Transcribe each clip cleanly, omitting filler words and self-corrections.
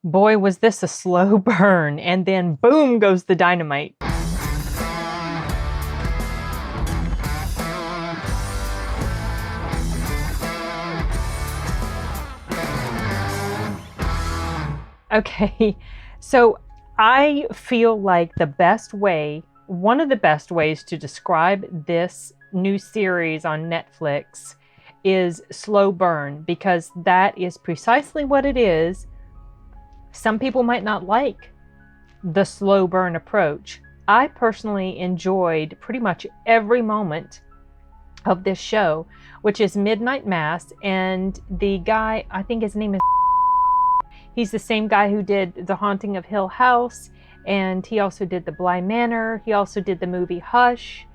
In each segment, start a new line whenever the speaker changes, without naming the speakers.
Boy, was this a slow burn, and then boom goes the dynamite. Okay, so I feel like one of the best ways to describe this new series on Netflix is slow burn, because that is precisely what it is. Some people might not like the slow burn approach. I personally enjoyed pretty much every moment of this show, which is Midnight Mass, and the guy, I think his name is, he's the same guy who did The Haunting of Hill House, and he also did The Bly Manor. He also did the movie Hush,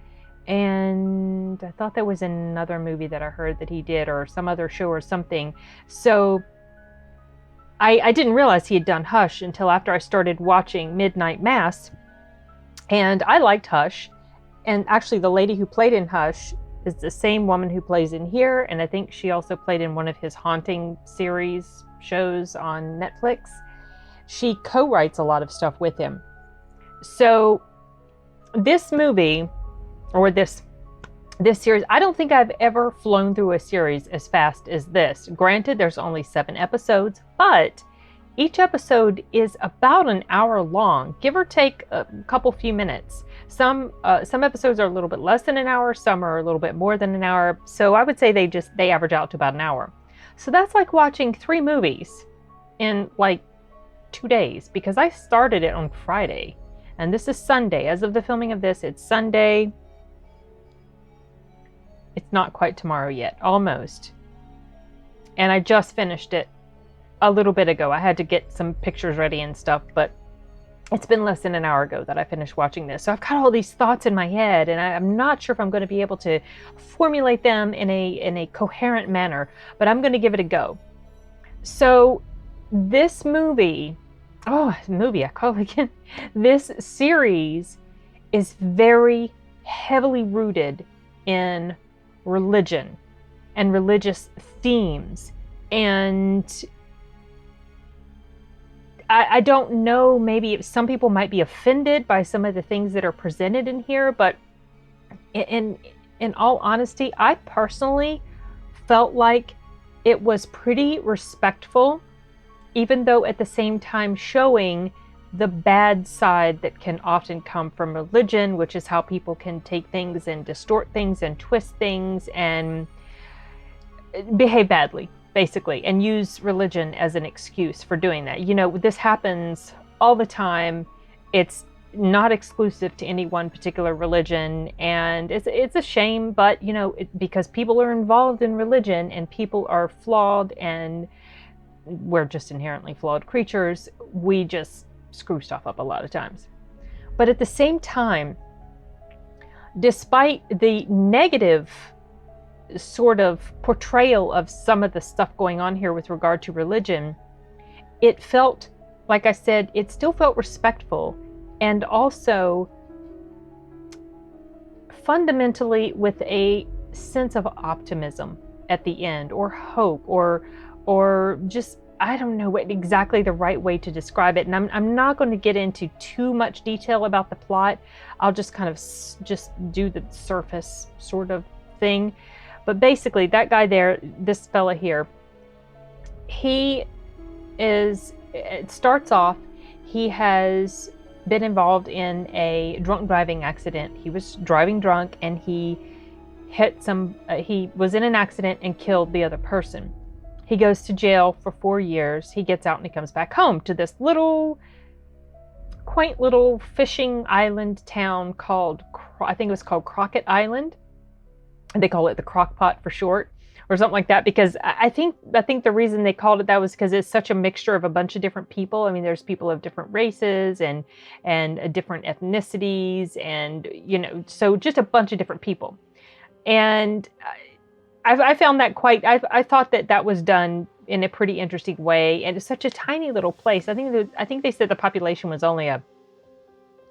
and I thought there was another movie that I heard that he did, or some other show or something. So I didn't realize he had done Hush until after I started watching Midnight Mass, and I liked Hush. And actually the lady who played in Hush is the same woman who plays in here, and I think she also played in one of his haunting series shows on Netflix. She co-writes a lot of stuff with him. So this movie, or this series, I don't think I've ever flown through a series as fast as this. Granted, there's only 7 episodes, but each episode is about an hour long, give or take a few minutes. Some episodes are a little bit less than an hour, some are a little bit more than an hour. So I would say they average out to about an hour. So that's like watching 3 movies in like 2 days, because I started it on Friday and this is Sunday. As of the filming of this, it's Sunday. It's not quite tomorrow yet, almost. And I just finished it a little bit ago. I had to get some pictures ready and stuff, but it's been less than an hour ago that I finished watching this. So I've got all these thoughts in my head, and I'm not sure if I'm going to be able to formulate them in a coherent manner, but I'm going to give it a go. So this movie, I call it again. This series is very heavily rooted in religion and religious themes. And I don't know, maybe some people might be offended by some of the things that are presented in here, but in all honesty, I personally felt like it was pretty respectful, even though at the same time showing the bad side that can often come from religion, which is how people can take things and distort things and twist things and behave badly, basically, and use religion as an excuse for doing that. You know, this happens all the time. It's not exclusive to any one particular religion, and it's a shame, but you know, because people are involved in religion and people are flawed, and we're just inherently flawed creatures, we just screw stuff up a lot of times. But at the same time, despite the negative sort of portrayal of some of the stuff going on here with regard to religion, it felt, like I said, it still felt respectful, and also fundamentally with a sense of optimism at the end, or hope, or just, I don't know what exactly the right way to describe it. And I'm not going to get into too much detail about the plot. I'll just kind of just do the surface sort of thing. But basically, that guy there, this fella here, it starts off, he has been involved in a drunk driving accident. He was driving drunk and he was in an accident and killed the other person. He goes to jail for 4 years. He gets out and he comes back home to this quaint little fishing island town called, I think it was called Crockett Island. They call it the Crockpot for short, or something like that, because I think the reason they called it that was because it's such a mixture of a bunch of different people. I mean, there's people of different races and different ethnicities, and you know, so just a bunch of different people. And I found that I thought that was done in a pretty interesting way, and it's such a tiny little place. I think they said the population was only a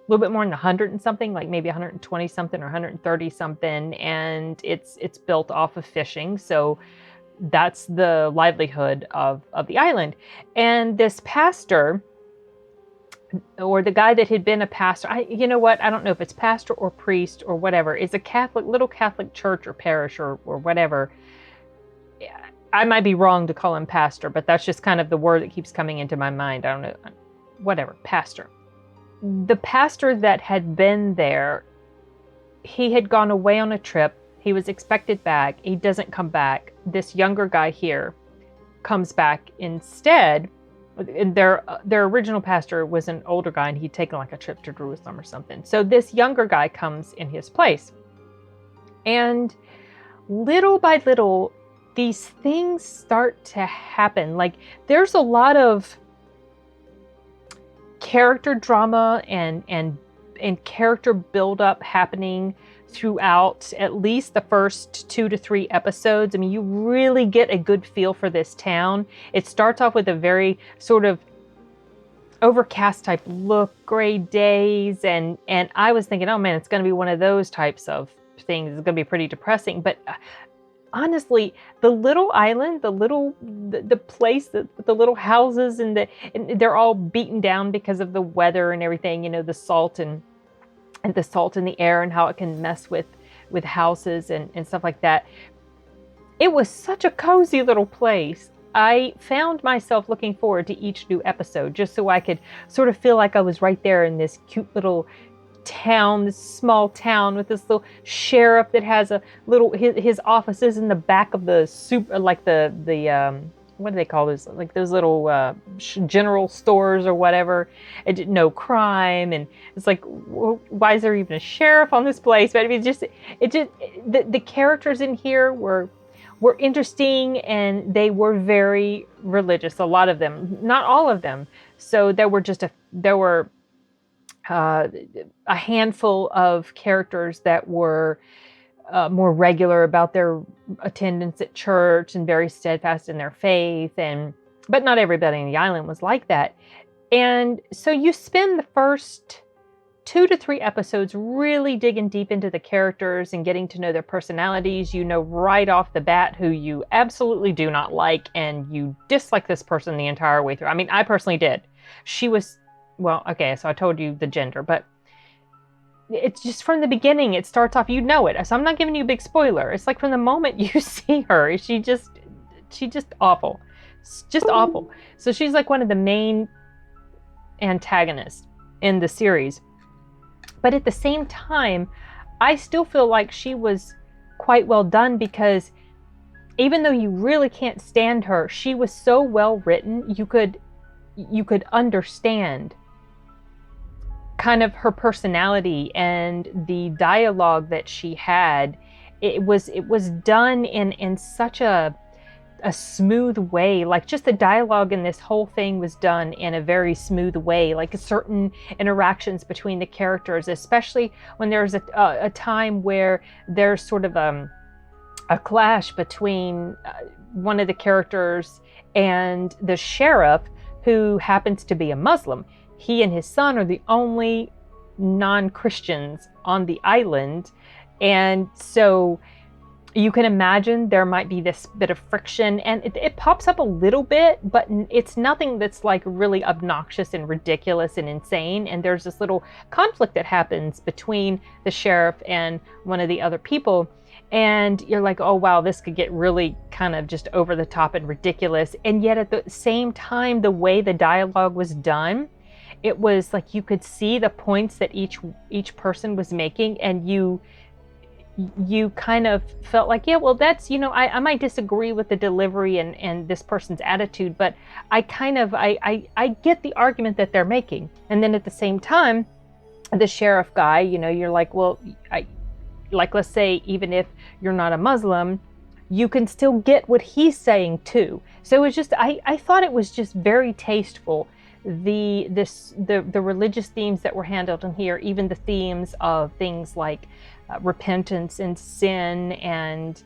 little bit more than 100 and something, like maybe 120 something or 130 something, and it's built off of fishing. So that's the livelihood of the island. And this pastor, or the guy that had been a pastor, you know what? I don't know if it's pastor or priest or whatever. It's a little Catholic church or parish or whatever. I might be wrong to call him pastor, but that's just kind of the word that keeps coming into my mind. I don't know. Whatever, pastor. The pastor that had been there, he had gone away on a trip. He was expected back. He doesn't come back. This younger guy here comes back instead. And their original pastor was an older guy, and he'd taken like a trip to Jerusalem or something. So this younger guy comes in his place. And little by little, these things start to happen. Like, there's a lot of character drama and character buildup happening throughout at least the first 2 to 3 episodes. I mean, you really get a good feel for this town. It starts off with a very sort of overcast type look, gray days, and I was thinking, oh man, it's going to be one of those types of things. It's going to be pretty depressing. But honestly, the little island, the place, the little houses, and they're all beaten down because of the weather and everything. You know, the salt and the salt in the air and how it can mess with houses and stuff like that. It was such a cozy little place. I found myself looking forward to each new episode just so I could sort of feel like I was right there in this cute little town, this small town with this little sheriff that has a little, his office is in the back of the like the what do they call those? Like those little general stores or whatever. No crime, and it's like, why is there even a sheriff on this place? But I mean, the characters in here were interesting, and they were very religious. A lot of them, not all of them. So there were a handful of characters that were more regular about their attendance at church and very steadfast in their faith, but not everybody on the island was like that. And so you spend the first 2 to 3 episodes really digging deep into the characters and getting to know their personalities. You know right off the bat who you absolutely do not like, and you dislike this person the entire way through. I mean, I personally did. She was, well, okay, so I told you the gender, but it's just from the beginning, it starts off, you know it. So I'm not giving you a big spoiler. It's like from the moment you see her, she's just awful. It's just awful. So she's like one of the main antagonists in the series. But at the same time, I still feel like she was quite well done, because even though you really can't stand her, she was so well written, you could understand kind of her personality and the dialogue that she had. It was done in such a smooth way. Like, just the dialogue in this whole thing was done in a very smooth way. Like, certain interactions between the characters, especially when there's a time where there's sort of a clash between one of the characters and the sheriff, who happens to be a Muslim. He and his son are the only non-Christians on the island. And so you can imagine there might be this bit of friction, and it pops up a little bit, but it's nothing that's like really obnoxious and ridiculous and insane. And there's this little conflict that happens between the sheriff and one of the other people. And you're like, oh, wow, this could get really kind of just over the top and ridiculous. And yet at the same time, the way the dialogue was done, it was like you could see the points that each person was making, and you kind of felt like, yeah, well, that's, you know, I might disagree with the delivery and this person's attitude, but I get the argument that they're making. And then at the same time, the sheriff guy, you know, you're like, well, like, let's say, even if you're not a Muslim, you can still get what he's saying too. So it was just, I thought it was just very tasteful. The religious themes that were handled in here, even the themes of things like repentance and sin and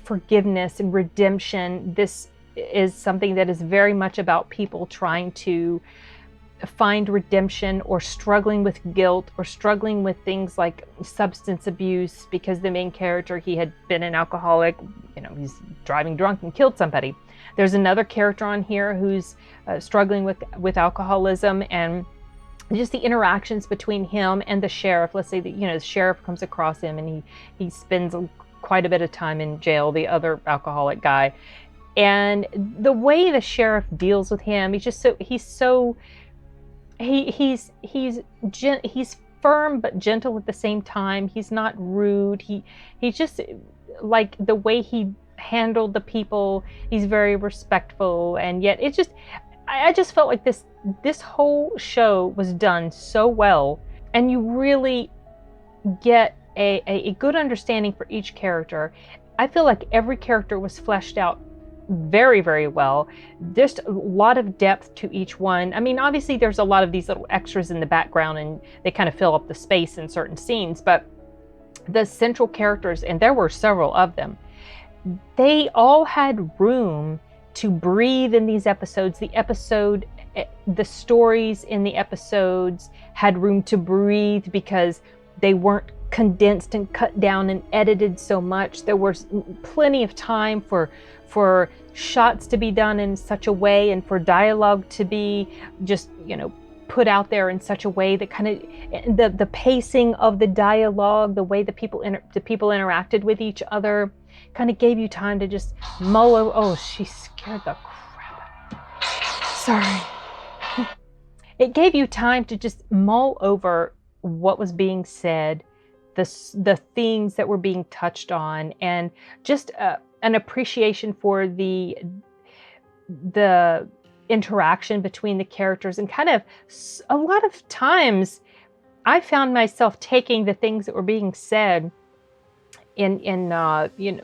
forgiveness and redemption. This is something that is very much about people trying to find redemption, or struggling with guilt, or struggling with things like substance abuse, because the main character, he had been an alcoholic, he's driving drunk and killed somebody. There's another character on here who's struggling with alcoholism, and just the interactions between him and the sheriff. Let's say that, the sheriff comes across him and he spends quite a bit of time in jail, the other alcoholic guy. And the way the sheriff deals with him, he's firm but gentle at the same time. He's not rude. He's just like the way he handled the people. He's very respectful, and yet I just felt like this whole show was done so well, and you really get a good understanding for each character. I feel like every character was fleshed out very, very well. Just a lot of depth to each one. I mean, obviously there's a lot of these little extras in the background, and they kind of fill up the space in certain scenes, but the central characters, and there were several of them, they all had room to breathe in these episodes. The stories in the episodes had room to breathe because they weren't condensed and cut down and edited so much. There was plenty of time for shots to be done in such a way, and for dialogue to be just, put out there in such a way that kind of the pacing of the dialogue, the way the people interacted with each other, kind of gave you time to just mull over. Oh, she scared the crap out. Sorry. It gave you time to just mull over what was being said, the themes that were being touched on, and just an appreciation for the interaction between the characters. And kind of a lot of times I found myself taking the things that were being said in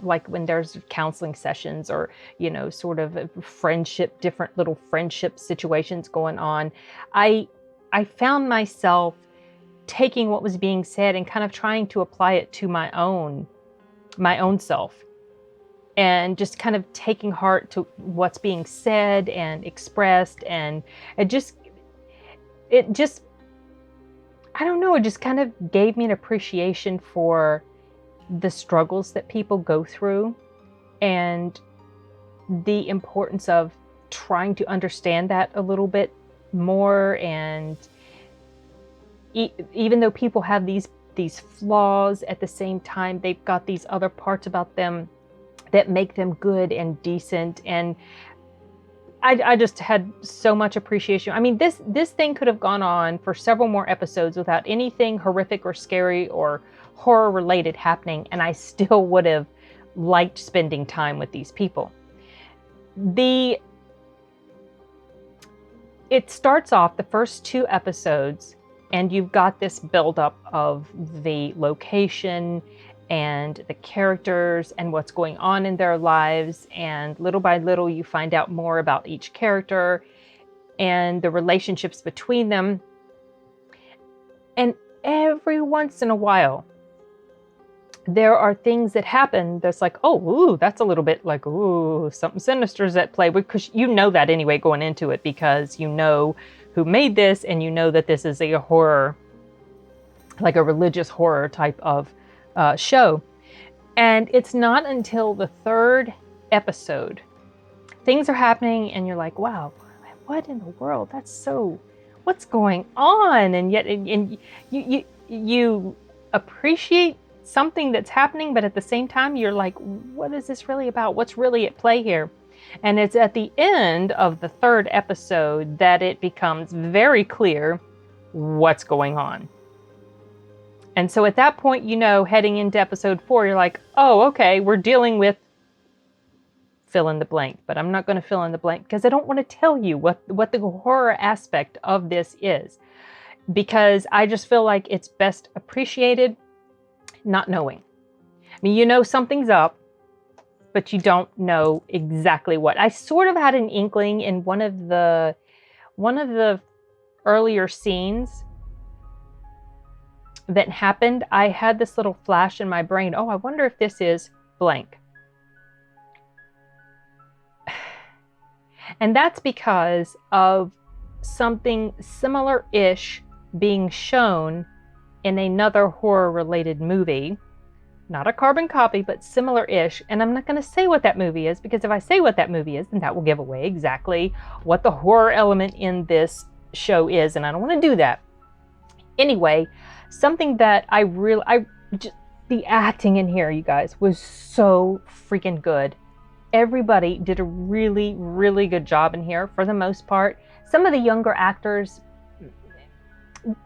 like when there's counseling sessions, or sort of different little friendship situations going on. I found myself taking what was being said and kind of trying to apply it to my own self, and just kind of taking heart to what's being said and expressed. And it just I don't know, it just kind of gave me an appreciation for the struggles that people go through, and the importance of trying to understand that a little bit more. And even though people have these flaws, at the same time they've got these other parts about them that make them good and decent. And I just had so much appreciation. I mean, this thing could have gone on for several more episodes without anything horrific or scary or horror related happening, and I still would have liked spending time with these people. It starts off the first 2 episodes, and you've got this buildup of the location and the characters and what's going on in their lives, and little by little you find out more about each character and the relationships between them. And every once in a while there are things that happen that's like, oh, ooh, that's a little bit like, ooh, something sinister is at play, because you know that anyway going into it, because you know who made this, and you know that this is a horror, like a religious horror type of show. And it's not until the 3rd episode things are happening and you're like, wow, what in the world? What's going on? And yet you appreciate something that's happening, but at the same time you're like, what is this really about? What's really at play here? And it's at the end of the 3rd episode that it becomes very clear what's going on. And so at that point, heading into episode 4, you're like, oh, okay, we're dealing with fill in the blank. But I'm not going to fill in the blank because I don't want to tell you what the horror aspect of this is, because I just feel like it's best appreciated not knowing. I mean, something's up, but you don't know exactly what. I sort of had an inkling in one of the earlier scenes that happened. I had this little flash in my brain. Oh, I wonder if this is blank. And that's because of something similar-ish being shown in another horror-related movie. Not a carbon copy, but similar-ish. And I'm not going to say what that movie is, because if I say what that movie is, then that will give away exactly what the horror element in this show is. And I don't want to do that. Anyway, something that the acting in here, you guys, was so freaking good. Everybody did a really, really good job in here for the most part. Some of the younger actors,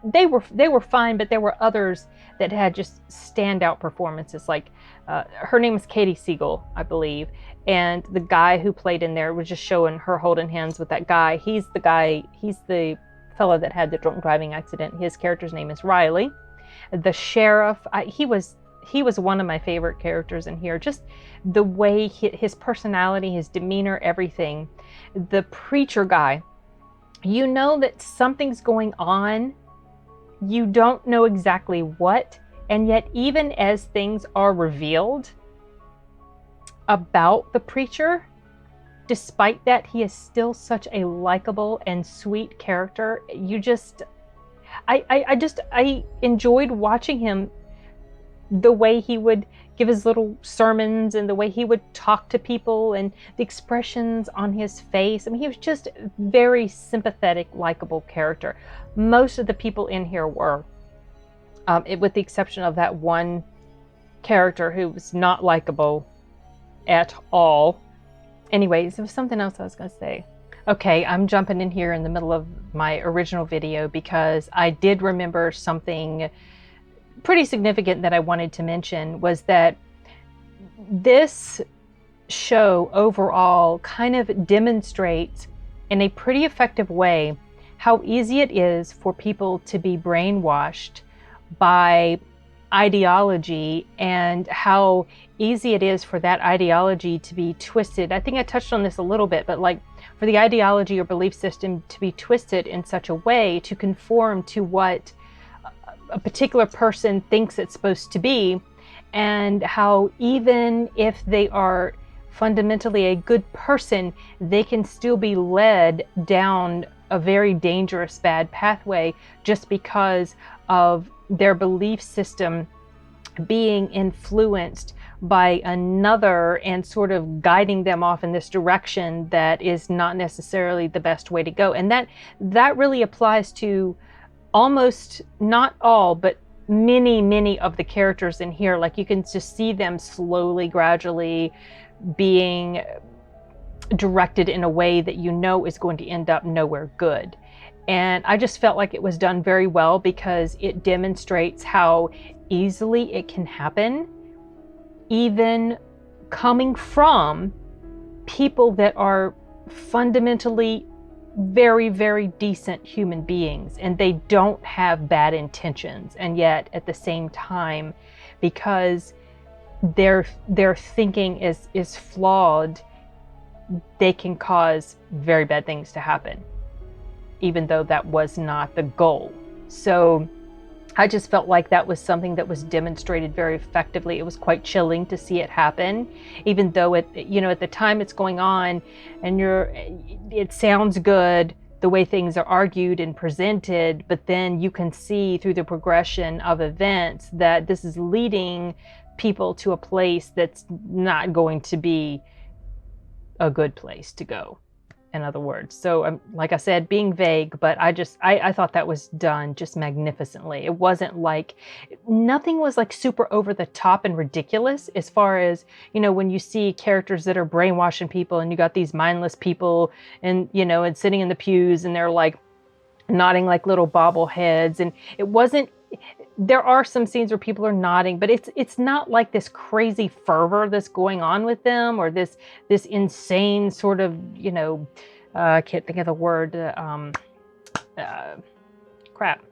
they were fine, but there were others that had just standout performances. Like her name is Katie Siegel, I believe, and the guy who played in there was just showing her holding hands with that guy. He's the fellow that had the drunk driving accident. His character's name is Riley. The sheriff, he was one of my favorite characters in here. Just the way his personality, his demeanor, everything. The preacher guy, you know that something's going on. You don't know exactly what, and yet even as things are revealed about the preacher, despite that, he is still such a likable and sweet character. I enjoyed watching him, the way he would give his little sermons and the way he would talk to people and the expressions on his face. I mean, he was just a very sympathetic, likable character. Most of the people in here were, with the exception of that one character who was not likable at all. Anyways, there was something else I was going to say. Okay, I'm jumping in here in the middle of my original video because I did remember something pretty significant that I wanted to mention, was that this show overall kind of demonstrates in a pretty effective way how easy it is for people to be brainwashed by ideology and how easy it is for that ideology to be twisted. I think I touched on this a little bit, but like for the ideology or belief system to be twisted in such a way to conform to what a particular person thinks it's supposed to be, and how even if they are fundamentally a good person, they can still be led down a very dangerous, bad pathway just because of their belief system being influenced by another and sort of guiding them off in this direction that is not necessarily the best way to go. And that really applies to almost, not all, but many of the characters in here. Like, you can just see them slowly, gradually being directed in a way that you know is going to end up nowhere good. And I just felt like it was done very well because it demonstrates how easily it can happen, even coming from people that are fundamentally very, very decent human beings, and they don't have bad intentions. And yet at the same time, because their thinking is flawed, they can cause very bad things to happen, even though that was not the goal. So I just felt like that was something that was demonstrated very effectively. It was quite chilling to see it happen, even though at the time it's going on and it sounds good the way things are argued and presented, but then you can see through the progression of events that this is leading people to a place that's not going to be a good place to go, in other words. So like I said, being vague, but I thought that was done just magnificently. It wasn't like, nothing was like super over the top and ridiculous as far as, when you see characters that are brainwashing people and you got these mindless people and, and sitting in the pews and they're like nodding like little bobbleheads. And it wasn't, there are some scenes where people are nodding, but it's not like this crazy fervor that's going on with them, or this insane sort of, I can't think of the word, crap.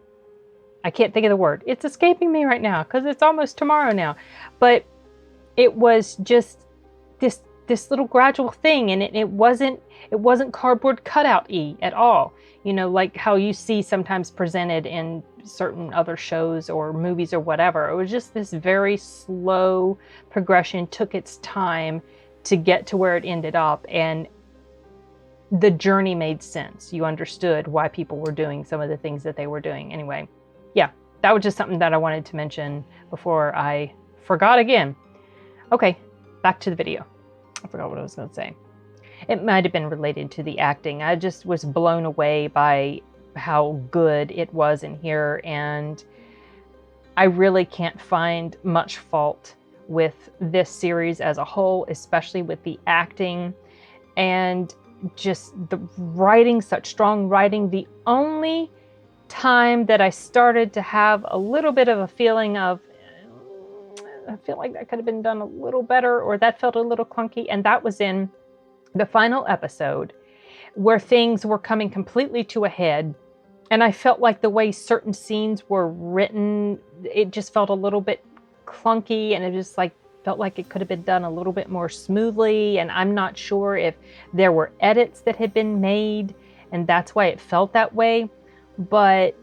I can't think of the word. It's escaping me right now because it's almost tomorrow now. But it was just this little gradual thing, and it wasn't cardboard cutout-y at all. Like how you see sometimes presented in certain other shows or movies or whatever. It was just this very slow progression, took its time to get to where it ended up. And the journey made sense. You understood why people were doing some of the things that they were doing. Anyway, yeah, that was just something that I wanted to mention before I forgot again. Okay, back to the video. I forgot what I was going to say. It might have been related to the acting. I just was blown away by how good it was in here, and I really can't find much fault with this series as a whole, especially with the acting and just the writing, such strong writing. The only time that I started to have a little bit of a feeling of, I feel like that could have been done a little better, or that felt a little clunky, and that was in the final episode where things were coming completely to a head. And I felt like the way certain scenes were written, it just felt a little bit clunky, and it just felt like it could have been done a little bit more smoothly. And I'm not sure if there were edits that had been made and that's why it felt that way. But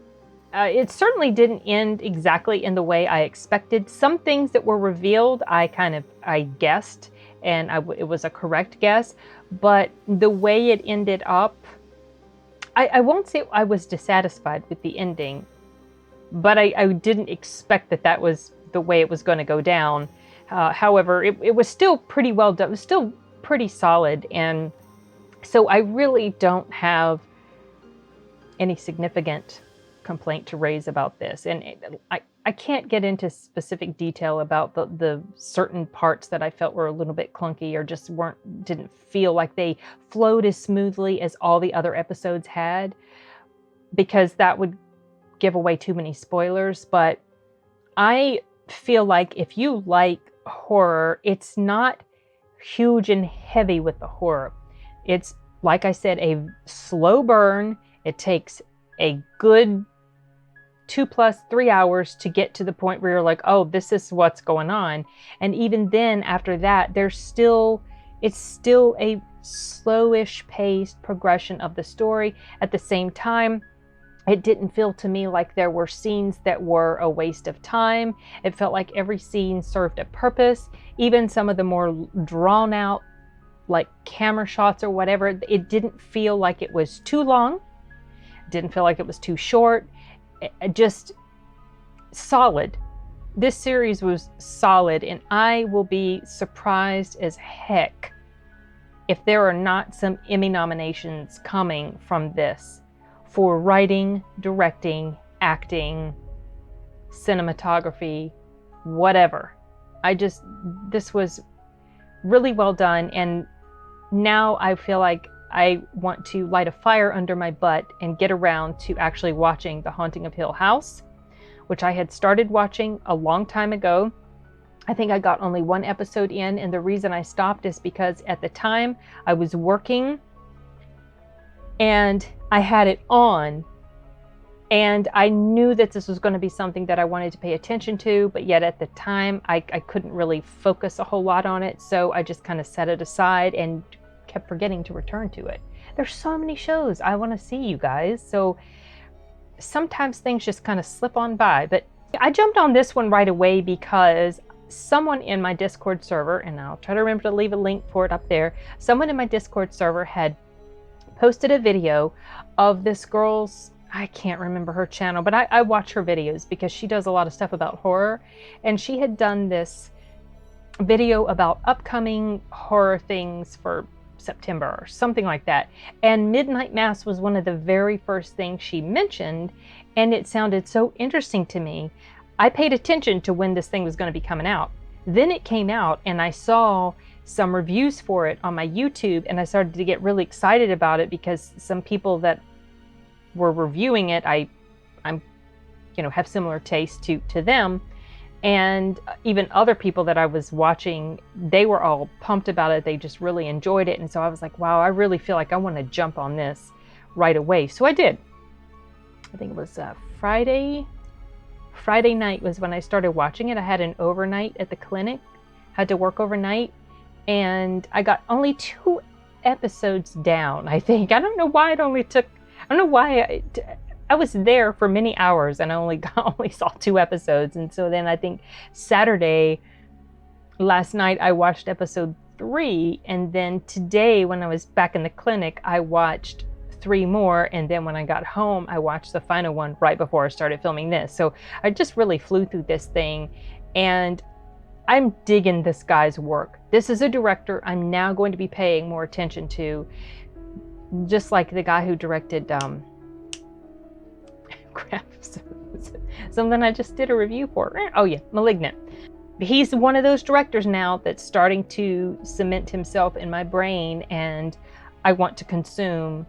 it certainly didn't end exactly in the way I expected. Some things that were revealed, I guessed, and it was a correct guess. But the way it ended up, I won't say I was dissatisfied with the ending, but I didn't expect that was the way it was going to go down. However, it was still pretty well done. It was still pretty solid. And so I really don't have any significant complaint to raise about this. And I can't get into specific detail about the certain parts that I felt were a little bit clunky or just didn't feel like they flowed as smoothly as all the other episodes had, because that would give away too many spoilers. But I feel like if you like horror, it's not huge and heavy with the horror. It's, like I said, a slow burn. It takes a good 2+3 hours to get to the point where you're like, oh, this is what's going on. And even then, after that, it's still a slowish paced progression of the story. At the same time, it didn't feel to me like there were scenes that were a waste of time. It felt like every scene served a purpose. Even some of the more drawn out, like camera shots or whatever, it didn't feel like it was too long. It didn't feel like it was too short. Just solid. This series was solid, and I will be surprised as heck if there are not some Emmy nominations coming from this for writing, directing, acting, cinematography, whatever. This was really well done, and now I feel like I want to light a fire under my butt and get around to actually watching The Haunting of Hill House, which I had started watching a long time ago. I think I got only one episode in, and the reason I stopped is because at the time I was working and I had it on, and I knew that this was going to be something that I wanted to pay attention to, but yet at the time I couldn't really focus a whole lot on it, so I just kind of set it aside and kept forgetting to return to it. There's so many shows I want to see, you guys, so sometimes things just kind of slip on by. But I jumped on this one right away because someone in my Discord server, and I'll try to remember to leave a link for it up there, someone in my Discord server had posted a video of this girl's, I can't remember her channel, but I watch her videos because she does a lot of stuff about horror, and she had done this video about upcoming horror things for September or something like that, and Midnight Mass was one of the very first things she mentioned, and it sounded so interesting to me. I paid attention to when this thing was going to be coming out. Then it came out, and I saw some reviews for it on my YouTube, and I started to get really excited about it because some people that were reviewing it, I'm have similar taste to them. And even other people that I was watching, they were all pumped about it. They just really enjoyed it. And so I was like, wow, I really feel like I want to jump on this right away. So I did. I think it was Friday night was when I started watching it. I had an overnight at the clinic, had to work overnight, and I got only 2 episodes down, I think. I don't know why I was there for many hours and I only saw 2 episodes. And so then I think Saturday, last night, I watched episode 3, and then today when I was back in the clinic, I watched 3 more, and then when I got home, I watched the final one right before I started filming this. So I just really flew through this thing, and I'm digging this guy's work. This is a director I'm now going to be paying more attention to, just like the guy who directed crap, something I just did a review for. Oh yeah, Malignant. He's one of those directors now that's starting to cement himself in my brain, and I want to consume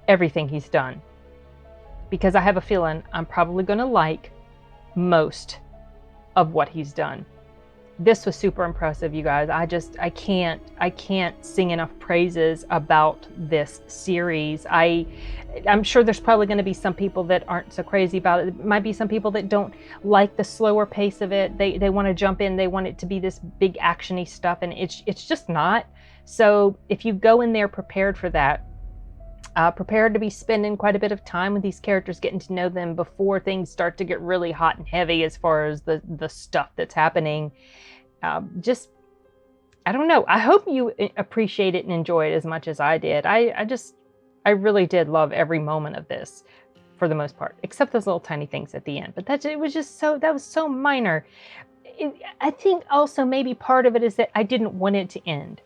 everything he's done, because I have a feeling I'm probably going to like most of what he's done. This was super impressive, you guys. I can't sing enough praises about this series. I'm sure there's probably going to be some people that aren't so crazy about it. There might be some people that don't like the slower pace of it. They want to jump in. They want it to be this big actiony stuff, and it's just not. So if you go in there prepared for that, prepared to be spending quite a bit of time with these characters, getting to know them before things start to get really hot and heavy as far as the stuff that's happening. I don't know. I hope you appreciate it and enjoy it as much as I did. I really did love every moment of this, for the most part, except those little tiny things at the end. But that was so minor. I think also maybe part of it is that I didn't want it to end.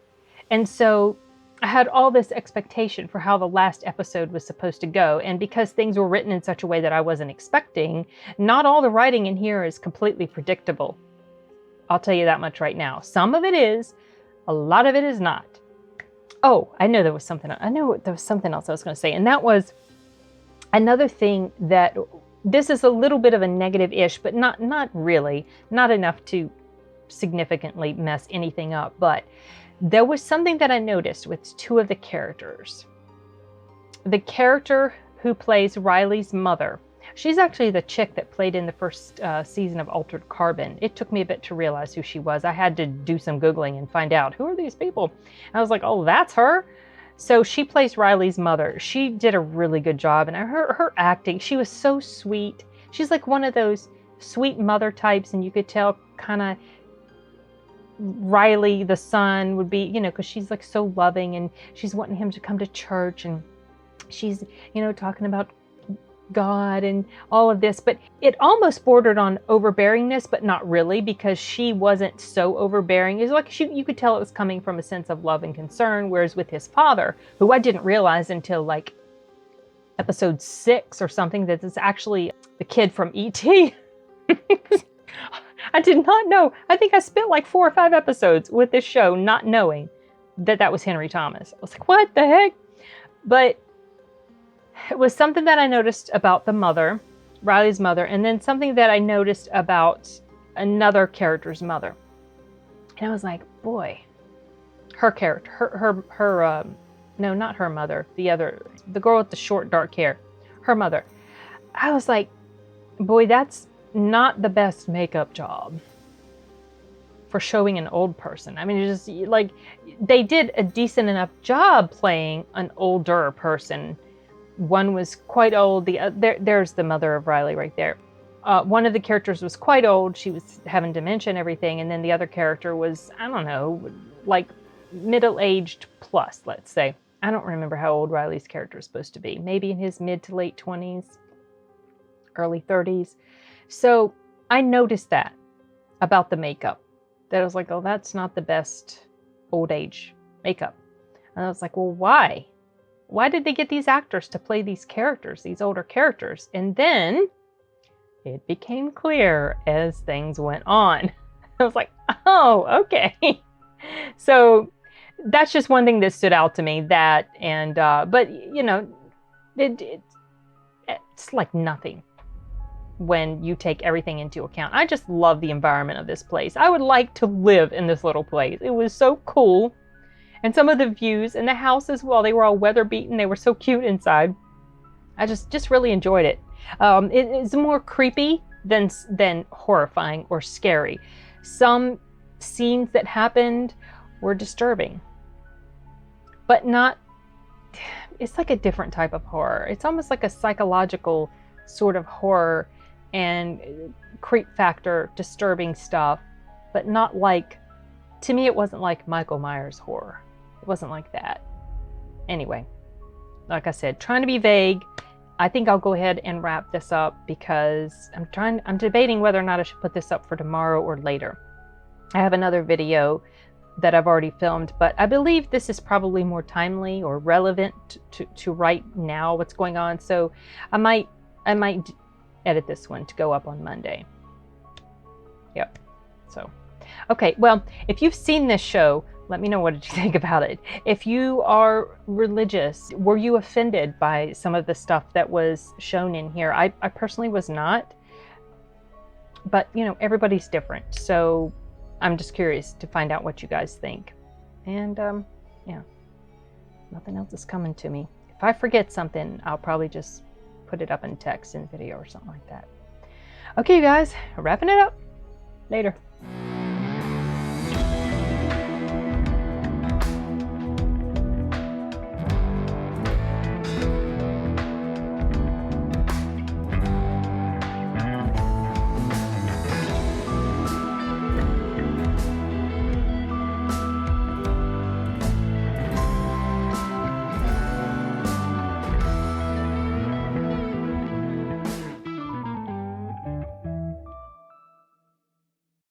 And so I had all this expectation for how the last episode was supposed to go. And because things were written in such a way that I wasn't expecting, not all the writing in here is completely predictable. I'll tell you that much right now. Some of it is, a lot of it is not. Oh, I know there was something else I was going to say. And that was another thing that, this is a little bit of a negative-ish, but not really, not enough to significantly mess anything up. But there was something that I noticed with 2 of the characters. The character who plays Riley's mother, she's actually the chick that played in the first season of Altered Carbon. It took me a bit to realize who she was. I had to do some Googling and find out, who are these people? And I was like, oh, that's her? So she plays Riley's mother. She did a really good job, and her acting, she was so sweet. She's like one of those sweet mother types, and you could tell kind of Riley, the son, would be, because she's like so loving, and she's wanting him to come to church, and she's, talking about God and all of this, but it almost bordered on overbearingness, but not really, because she wasn't so overbearing. It's like you could tell it was coming from a sense of love and concern, whereas with his father, who I didn't realize until like episode 6 or something, that it's actually the kid from E.T. I did not know. I think I spent like 4 or 5 episodes with this show not knowing that was Henry Thomas. I was like, what the heck? But it was something that I noticed about the mother, Riley's mother, and then something that I noticed about another character's mother. And I was like, boy, her character, no, not her mother, the girl with the short dark hair, her mother. I was like, boy, that's not the best makeup job for showing an old person. I mean, it's just like, they did a decent enough job playing an older person. One was quite old. There's the mother of Riley right there. One of the characters was quite old. She was having dementia and everything. And then the other character was, I don't know, like middle-aged plus, let's say. I don't remember how old Riley's character is supposed to be. Maybe in his mid to late 20s, early 30s. So I noticed that about the makeup. That I was like, oh, that's not the best old age makeup. And I was like, well, why? Why did they get these actors to play these characters, these older characters? And then it became clear as things went on. I was like, oh, okay. So that's just one thing that stood out to me. That, and but it's like nothing when you take everything into account. I just love the environment of this place. I would like to live in this little place. It was so cool. And some of the views and the houses, well, they were all weather beaten. They were so cute inside. I just really enjoyed it. It's more creepy than horrifying or scary. Some scenes that happened were disturbing, but not, it's like a different type of horror. It's almost like a psychological sort of horror and creep factor, disturbing stuff, but not like to me, it wasn't like Michael Myers horror. It wasn't like that. Anyway, like I said, trying to be vague. I think I'll go ahead and wrap this up because I'm debating whether or not I should put this up for tomorrow or later. I have another video that I've already filmed, but I believe this is probably more timely or relevant to right now what's going on. So I might edit this one to go up on Monday. Yep. So, okay. Well, if you've seen this show, let me know, what did you think about it? If you are religious, were you offended by some of the stuff that was shown in here? I personally was not, but you know, everybody's different. So I'm just curious to find out what you guys think. And yeah, nothing else is coming to me. If I forget something, I'll probably just put it up in text and video or something like that. Okay, you guys, wrapping it up. Later.